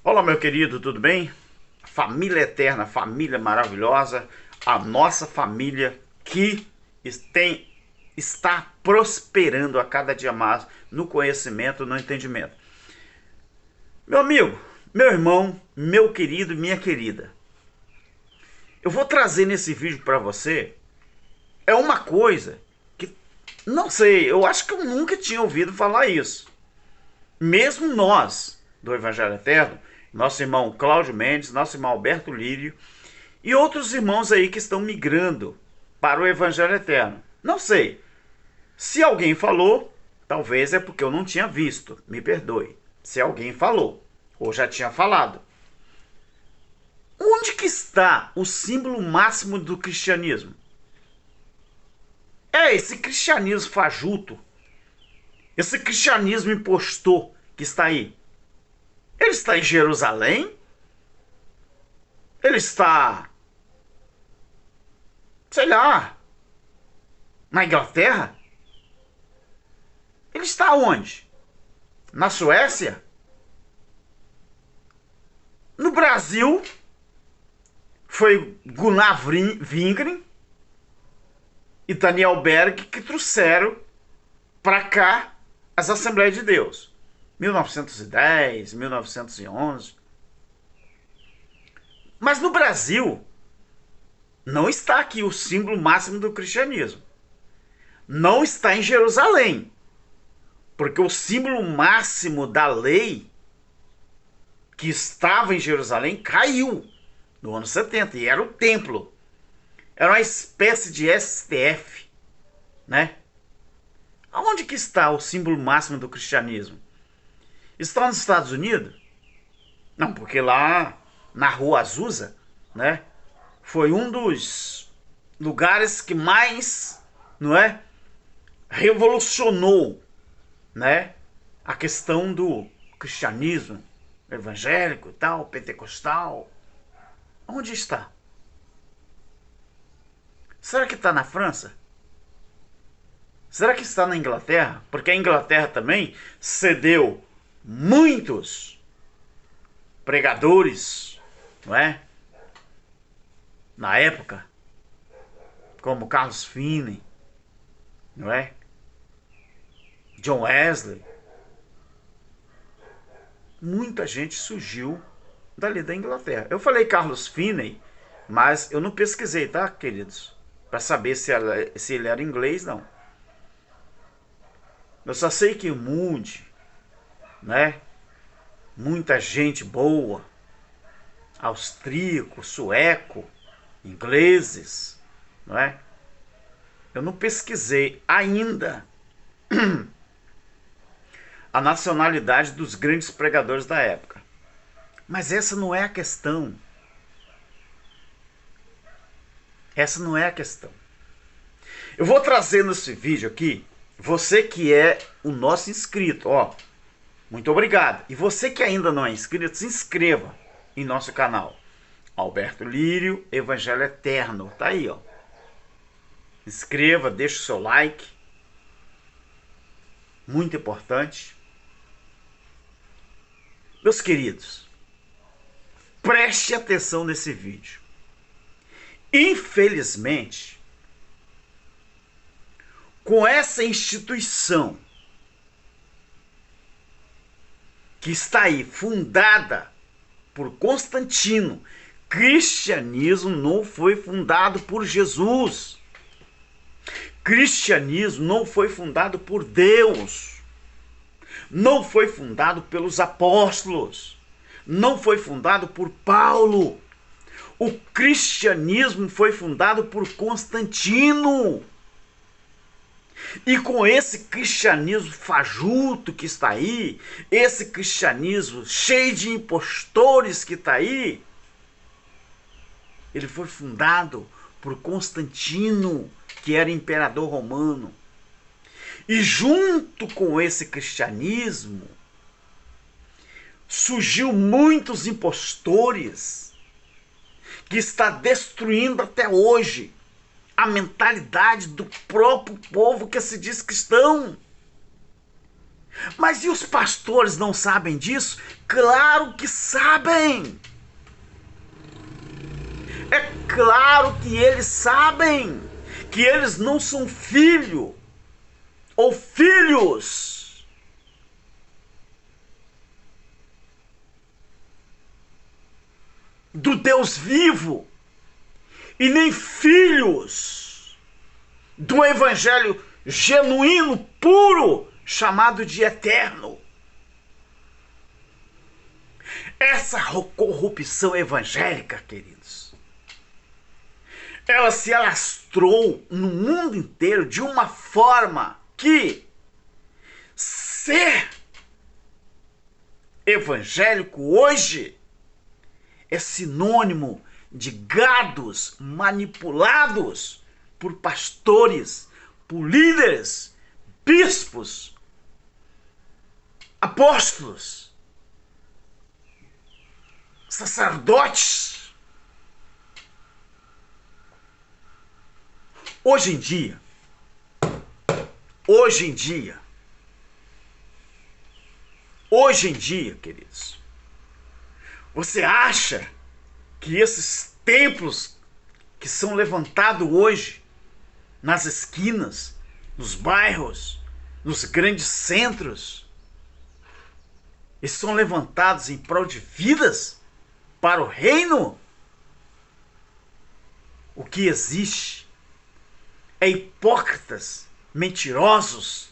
Olá, meu querido, tudo bem? Família eterna, família maravilhosa, a nossa família que tem, está prosperando a cada dia mais no conhecimento, no entendimento. Meu amigo, meu irmão, meu querido e minha querida, eu vou trazer nesse vídeo para você uma coisa que, não sei, eu acho que eu nunca tinha ouvido falar isso. Mesmo nós, do Evangelho Eterno, nosso irmão Cláudio Mendes, nosso irmão Alberto Lírio e outros irmãos aí que estão migrando para o Evangelho Eterno. Não sei. Se alguém falou, talvez é porque eu não tinha visto. Me perdoe. Se alguém falou, ou já tinha falado. Onde que está o símbolo máximo do cristianismo? É esse cristianismo fajuto, esse cristianismo impostor que está aí. Ele está em Jerusalém? Ele está, sei lá, na Inglaterra? Ele está onde? Na Suécia? No Brasil, foi Gunnar Wingren e Daniel Berg que trouxeram para cá as Assembleias de Deus. 1910, 1911. Mas no Brasil, não está aqui o símbolo máximo do cristianismo. Não está em Jerusalém. Porque o símbolo máximo da lei que estava em Jerusalém caiu no ano 70 e era o templo. Era uma espécie de STF, né? Aonde que está o símbolo máximo do cristianismo? Está nos Estados Unidos? Não, porque lá na Rua Azusa, né, foi um dos lugares que mais, não é, revolucionou, né, a questão do cristianismo evangélico e tal, pentecostal. Onde está? Será que está na França? Será que está na Inglaterra? Porque a Inglaterra também cedeu muitos pregadores, não é? Na época, como Carlos Finney, não é? John Wesley. Muita gente surgiu dali da Inglaterra. Eu falei Carlos Finney, mas eu não pesquisei, tá, queridos? Para saber se ele era inglês, não. Eu só sei que o Moody, né? Muita gente boa, austríaco, sueco, ingleses, não é? Eu não pesquisei ainda a nacionalidade dos grandes pregadores da época. Mas essa não é a questão. Essa não é a questão. Eu vou trazer nesse vídeo aqui, você que é o nosso inscrito, ó, muito obrigado. E você que ainda não é inscrito, se inscreva em nosso canal. Alberto Lírio, Evangelho Eterno, tá aí, ó. Inscreva, deixa o seu like. Muito importante. Meus queridos, preste atenção nesse vídeo. Infelizmente, com essa instituição que está aí fundada por Constantino, cristianismo não foi fundado por Jesus. Cristianismo não foi fundado por Deus. Não foi fundado pelos apóstolos. Não foi fundado por Paulo. O cristianismo foi fundado por Constantino. E com esse cristianismo fajuto que está aí, esse cristianismo cheio de impostores que está aí, ele foi fundado por Constantino, que era imperador romano. E junto com esse cristianismo, surgiu muitos impostores que está destruindo até hoje a mentalidade do próprio povo que se diz cristão. Mas e os pastores não sabem disso? Claro que sabem! É claro que eles sabem que eles não são filho ou filhos do Deus vivo e nem filhos do evangelho genuíno, puro, chamado de eterno. Essa corrupção evangélica, queridos, ela se alastrou no mundo inteiro de uma forma que ser evangélico hoje é sinônimo de gados manipulados por pastores, por líderes, bispos, apóstolos, sacerdotes. Hoje em dia, queridos, você acha que esses templos que são levantados hoje nas esquinas, nos bairros, nos grandes centros, eles são levantados em prol de vidas para o reino? O que existe é hipócritas, mentirosos,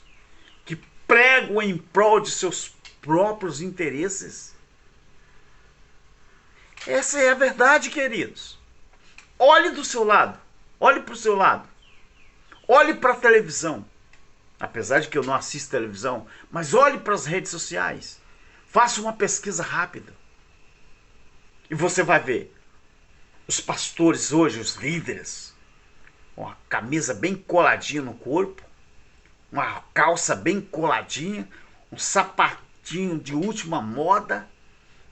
que pregam em prol de seus próprios interesses. Essa é a verdade, queridos. Olhe do seu lado, olhe para o seu lado, olhe para a televisão, apesar de que eu não assisto televisão, mas olhe para as redes sociais, faça uma pesquisa rápida e você vai ver os pastores hoje, os líderes, uma camisa bem coladinha no corpo, uma calça bem coladinha, um sapatinho de última moda,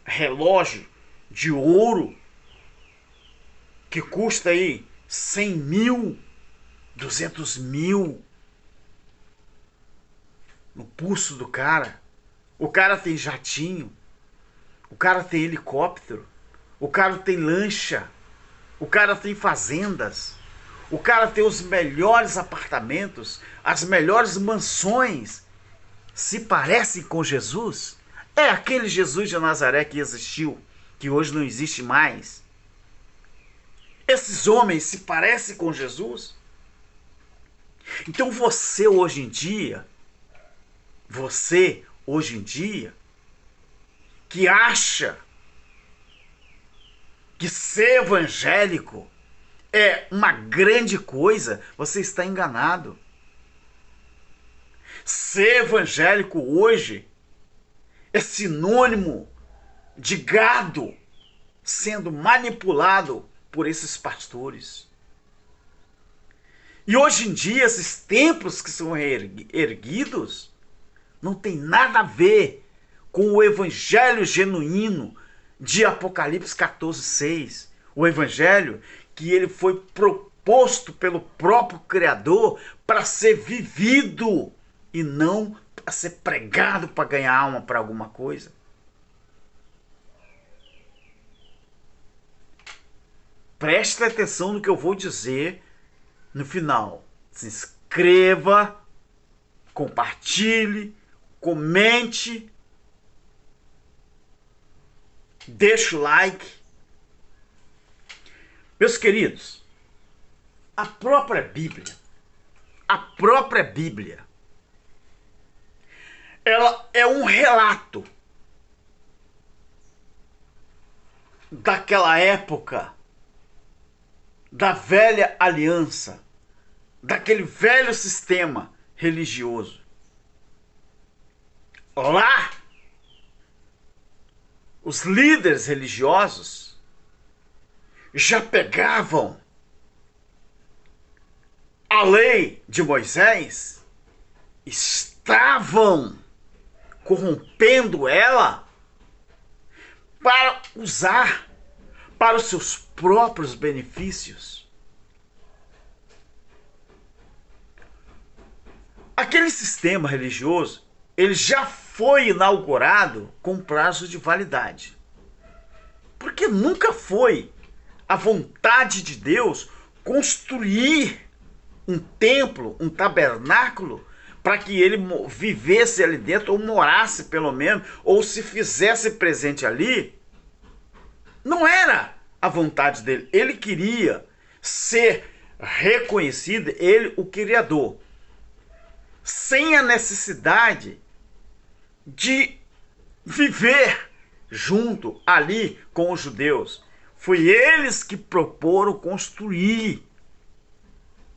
relógio de ouro que custa aí 100 mil, 200 mil no pulso do cara. O cara tem jatinho, o cara tem helicóptero, o cara tem lancha, o cara tem fazendas, o cara tem os melhores apartamentos, as melhores mansões. Se parecem com Jesus? É aquele Jesus de Nazaré que existiu, que hoje não existe mais. Esses homens se parecem com Jesus? Então você hoje em dia, que acha que ser evangélico é uma grande coisa, você está enganado. Ser evangélico hoje é sinônimo de gado sendo manipulado por esses pastores. E hoje em dia, esses templos que são erguidos não tem nada a ver com o evangelho genuíno de Apocalipse 14:6. O evangelho que ele foi proposto pelo próprio Criador para ser vivido e não para ser pregado para ganhar alma para alguma coisa. Preste atenção no que eu vou dizer no final. Se inscreva, compartilhe, comente, deixe o like. Meus queridos, a própria Bíblia, ela é um relato daquela época, da velha aliança, daquele velho sistema religioso. Lá, os líderes religiosos já pegavam a lei de Moisés, estavam corrompendo ela para usar para os seus próprios benefícios. Aquele sistema religioso ele já foi inaugurado com prazo de validade. Porque nunca foi a vontade de Deus construir um templo, um tabernáculo, para que ele vivesse ali dentro, ou morasse pelo menos, ou se fizesse presente ali. Não era a vontade dele. Ele queria ser reconhecido, ele, o Criador, sem a necessidade de viver junto ali com os judeus. Foi eles que proporam construir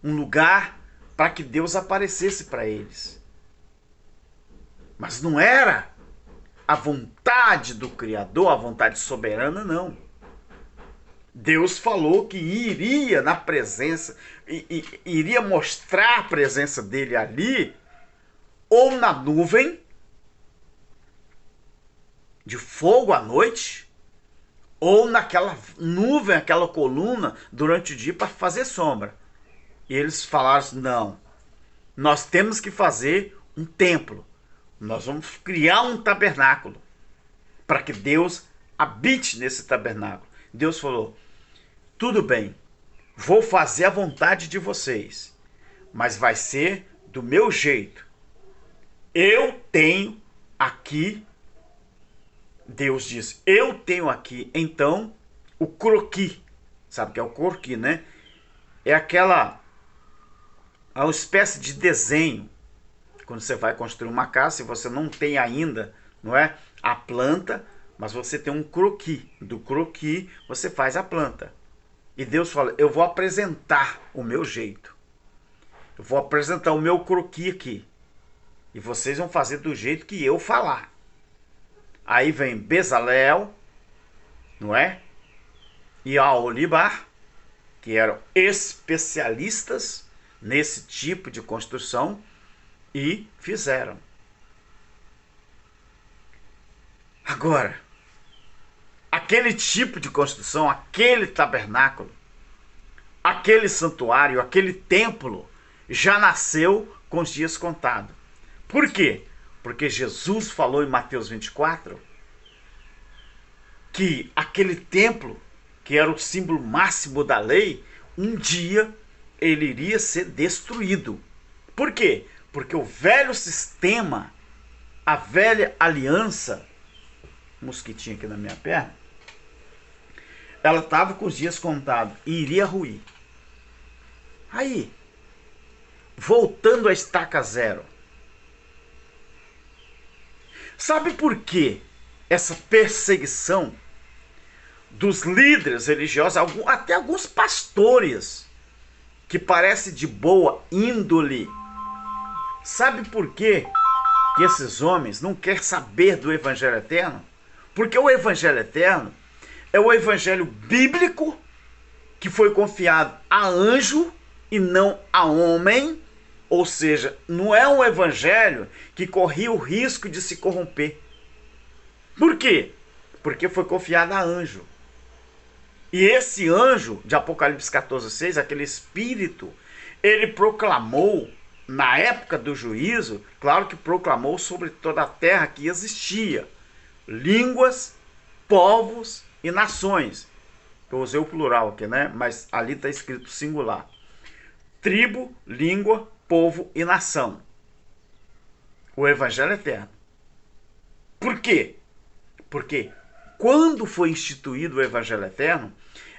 um lugar para que Deus aparecesse para eles. Mas não era a vontade do Criador, a vontade soberana, não. Deus falou que iria na presença, iria mostrar a presença dele ali, ou na nuvem de fogo à noite, ou naquela nuvem, aquela coluna durante o dia para fazer sombra. E eles falaram assim, não, nós temos que fazer um templo, nós vamos criar um tabernáculo para que Deus habite nesse tabernáculo. Deus falou, tudo bem, vou fazer a vontade de vocês, mas vai ser do meu jeito. Eu tenho aqui, Deus diz, eu tenho aqui, então, o croquis. Sabe o que é o croquis, né? É uma espécie de desenho. Quando você vai construir uma casa, se você não tem ainda, não é, a planta, mas você tem um croquis. Do croquis, você faz a planta. E Deus fala, eu vou apresentar o meu jeito. Eu vou apresentar o meu croquis aqui. E vocês vão fazer do jeito que eu falar. Aí vem Bezalel, não é? E Aholibar, que eram especialistas nesse tipo de construção, e fizeram. Agora, aquele tipo de construção, aquele tabernáculo, aquele santuário, aquele templo, já nasceu com os dias contados. Por quê? Porque Jesus falou em Mateus 24 que aquele templo, que era o símbolo máximo da lei, um dia ele iria ser destruído. Por quê? Porque o velho sistema, a velha aliança, mosquitinho aqui na minha perna, ela estava com os dias contados e iria ruir. Aí, voltando à estaca zero, sabe por que essa perseguição dos líderes religiosos, até alguns pastores que parecem de boa índole? Sabe por que esses homens não querem saber do Evangelho Eterno? Porque o Evangelho Eterno é o Evangelho bíblico que foi confiado a anjo e não a homem. Ou seja, não é um evangelho que corria o risco de se corromper. Por quê? Porque foi confiado a anjo. E esse anjo, de Apocalipse 14:6, aquele espírito, ele proclamou, na época do juízo, claro que proclamou sobre toda a terra que existia, línguas, povos e nações. Eu usei o plural aqui, né? Mas ali está escrito singular. Tribo, língua, povo e nação. O Evangelho Eterno. Por quê? Porque quando foi instituído o Evangelho Eterno,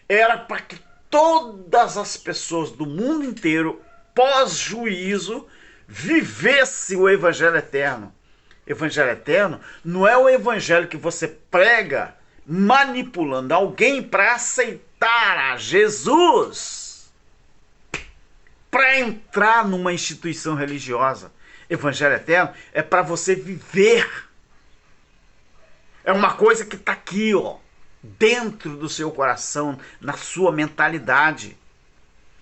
era para que todas as pessoas do mundo inteiro, pós-juízo, vivessem o Evangelho Eterno. Evangelho Eterno não é o evangelho que você prega manipulando alguém para aceitar a Jesus, para entrar numa instituição religiosa. Evangelho Eterno é para você viver. É uma coisa que está aqui, ó, dentro do seu coração, na sua mentalidade.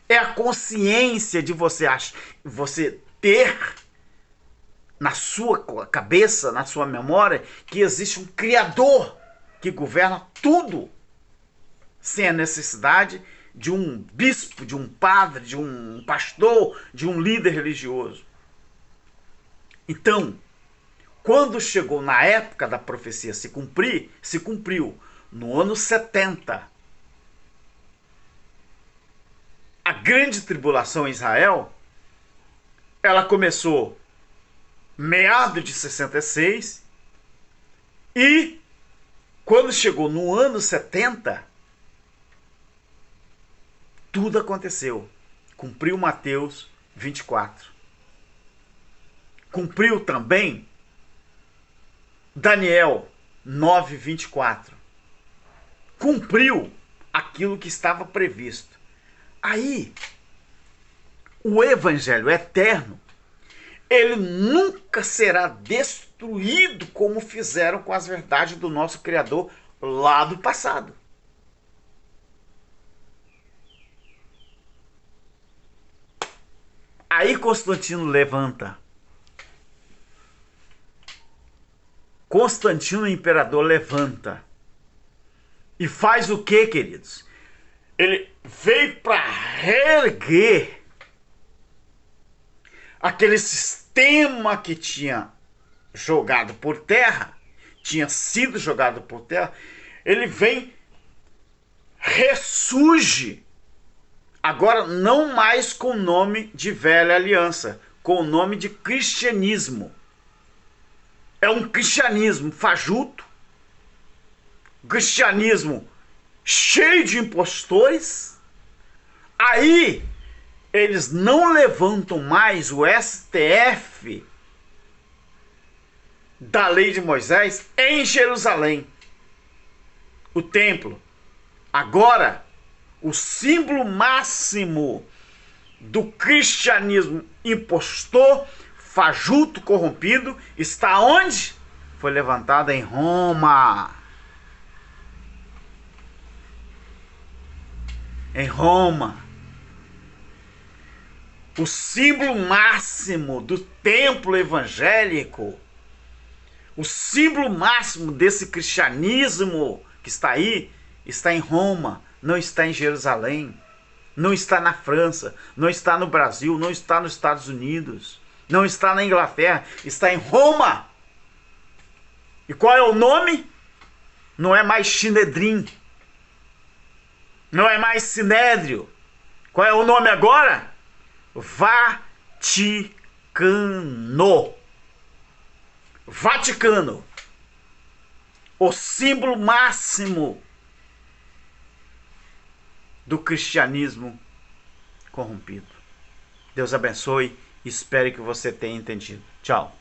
É a consciência de você ter na sua cabeça, na sua memória, que existe um Criador que governa tudo, sem a necessidade de um bispo, de um padre, de um pastor, de um líder religioso. Então, quando chegou na época da profecia se cumpriu no ano 70. A grande tribulação em Israel, ela começou meado de 66 e quando chegou no ano 70, tudo aconteceu. Cumpriu Mateus 24. Cumpriu também Daniel 9:24. Cumpriu aquilo que estava previsto. Aí, o evangelho eterno, ele nunca será destruído como fizeram com as verdades do nosso Criador lá do passado. Aí Constantino levanta. Constantino, o imperador, levanta. E faz o quê, queridos? Ele veio para reerguer aquele sistema que tinha jogado por terra, tinha sido jogado por terra. Ele vem, ressurge, agora não mais com o nome de velha aliança, com o nome de cristianismo. É um cristianismo fajuto, cristianismo cheio de impostores. Aí eles não levantam mais o STF da lei de Moisés em Jerusalém, o templo. Agora, o símbolo máximo do cristianismo impostor, fajuto, corrompido, está onde? Foi levantado em Roma. Em Roma. O símbolo máximo do templo evangélico, o símbolo máximo desse cristianismo que está aí, está em Roma, não está em Jerusalém, não está na França, não está no Brasil, não está nos Estados Unidos, não está na Inglaterra, está em Roma. E qual é o nome? Não é mais Sinedrim, não é mais Sinédrio. Qual é o nome agora? Vaticano. Vaticano. O símbolo máximo do cristianismo corrompido. Deus abençoe. Espero que você tenha entendido. Tchau.